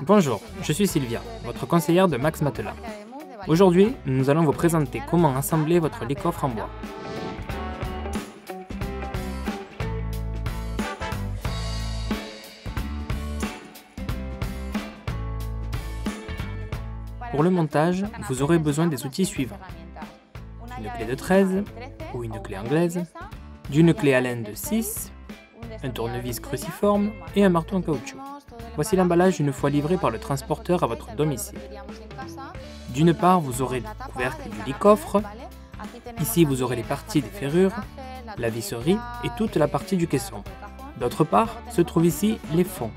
Bonjour, je suis Sylvia, votre conseillère de Max Matelas. Aujourd'hui, nous allons vous présenter comment assembler votre lit coffre en bois. Pour le montage, vous aurez besoin des outils suivants. Une clé de 13 ou une clé anglaise, d'une clé Allen de 6, un tournevis cruciforme et un marteau en caoutchouc. Voici l'emballage une fois livré par le transporteur à votre domicile. D'une part, vous aurez le couvercle du lit coffre. Ici, vous aurez les parties des ferrures, la visserie et toute la partie du caisson. D'autre part, se trouvent ici les fonds.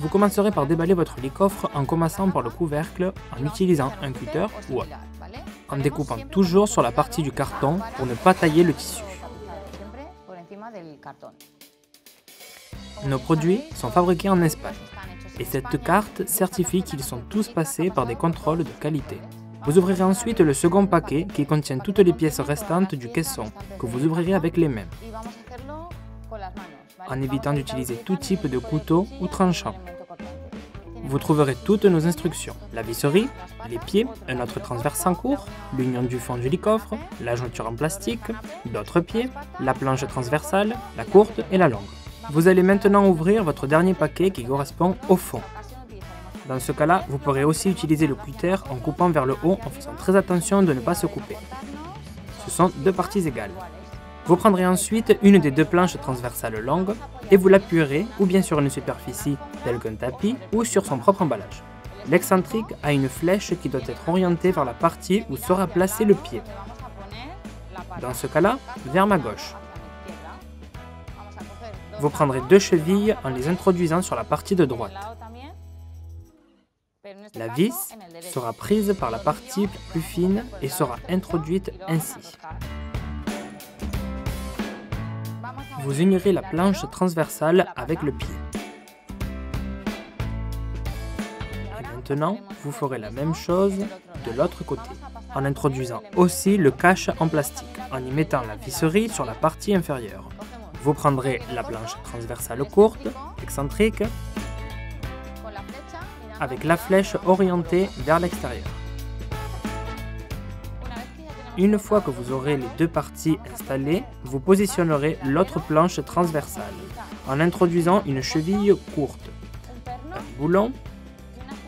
Vous commencerez par déballer votre lit coffre en commençant par le couvercle en utilisant un cutter ou autre, en découpant toujours sur la partie du carton pour ne pas tailler le tissu. Nos produits sont fabriqués en Espagne et cette carte certifie qu'ils sont tous passés par des contrôles de qualité. Vous ouvrirez ensuite le second paquet qui contient toutes les pièces restantes du caisson que vous ouvrirez avec les mains, en évitant d'utiliser tout type de couteau ou tranchant. Vous trouverez toutes nos instructions, la visserie, les pieds, un autre transverse en cours, l'union du fond du lit coffre, la jointure en plastique, d'autres pieds, la planche transversale, la courte et la longue. Vous allez maintenant ouvrir votre dernier paquet qui correspond au fond. Dans ce cas-là, vous pourrez aussi utiliser le cutter en coupant vers le haut en faisant très attention de ne pas se couper. Ce sont deux parties égales. Vous prendrez ensuite une des deux planches transversales longues et vous l'appuierez ou bien sur une superficie telle qu'un tapis ou sur son propre emballage. L'excentrique a une flèche qui doit être orientée vers la partie où sera placé le pied. Dans ce cas-là, vers ma gauche. Vous prendrez deux chevilles en les introduisant sur la partie de droite. La vis sera prise par la partie plus fine et sera introduite ainsi. Vous unirez la planche transversale avec le pied. Et maintenant, vous ferez la même chose de l'autre côté, en introduisant aussi le cache en plastique, en y mettant la visserie sur la partie inférieure. Vous prendrez la planche transversale courte, excentrique, avec la flèche orientée vers l'extérieur. Une fois que vous aurez les deux parties installées, vous positionnerez l'autre planche transversale en introduisant une cheville courte, un boulon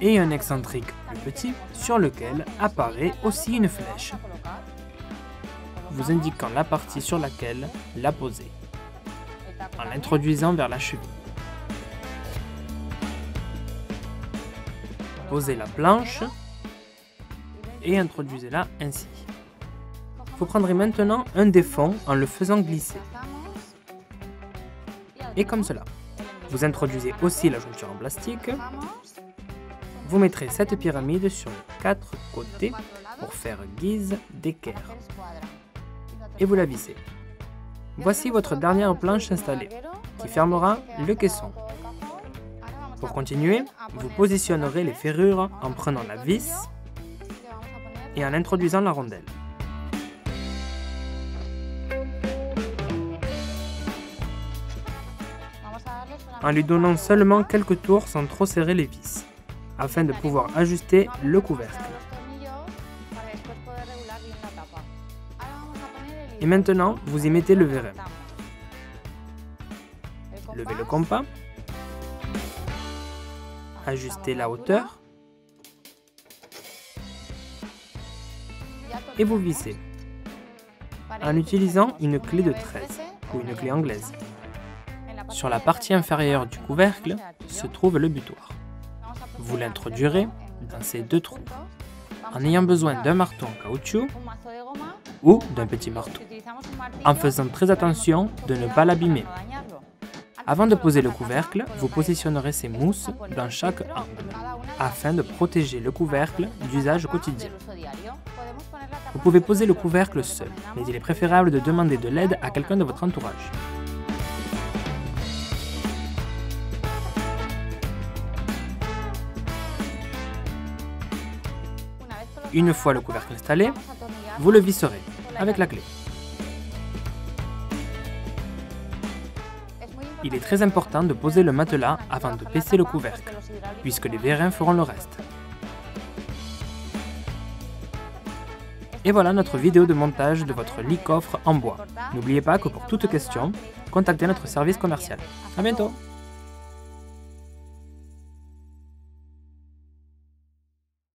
et un excentrique plus petit sur lequel apparaît aussi une flèche, vous indiquant la partie sur laquelle la poser, en l'introduisant vers la cheville. Posez la planche et introduisez-la ainsi. Vous prendrez maintenant un des fonds en le faisant glisser. Et comme cela. Vous introduisez aussi la jointure en plastique. Vous mettrez cette pyramide sur les quatre côtés pour faire guise d'équerre. Et vous la vissez. Voici votre dernière planche installée, qui fermera le caisson. Pour continuer, vous positionnerez les ferrures en prenant la vis et en introduisant la rondelle. En lui donnant seulement quelques tours sans trop serrer les vis, afin de pouvoir ajuster le couvercle. Et maintenant, vous y mettez le vérin. Levez le compas. Ajustez la hauteur. Et vous vissez. En utilisant une clé de 13 ou une clé anglaise. Sur la partie inférieure du couvercle se trouve le butoir. Vous l'introduirez dans ces deux trous, en ayant besoin d'un marteau en caoutchouc ou d'un petit marteau, en faisant très attention de ne pas l'abîmer. Avant de poser le couvercle, vous positionnerez ces mousses dans chaque angle, afin de protéger le couvercle d'usage quotidien. Vous pouvez poser le couvercle seul, mais il est préférable de demander de l'aide à quelqu'un de votre entourage. Une fois le couvercle installé, vous le visserez avec la clé. Il est très important de poser le matelas avant de baisser le couvercle. puisque les vérins feront le reste. Et voilà notre vidéo de montage de votre lit-coffre en bois. N'oubliez pas que pour toute question, contactez notre service commercial. À bientôt!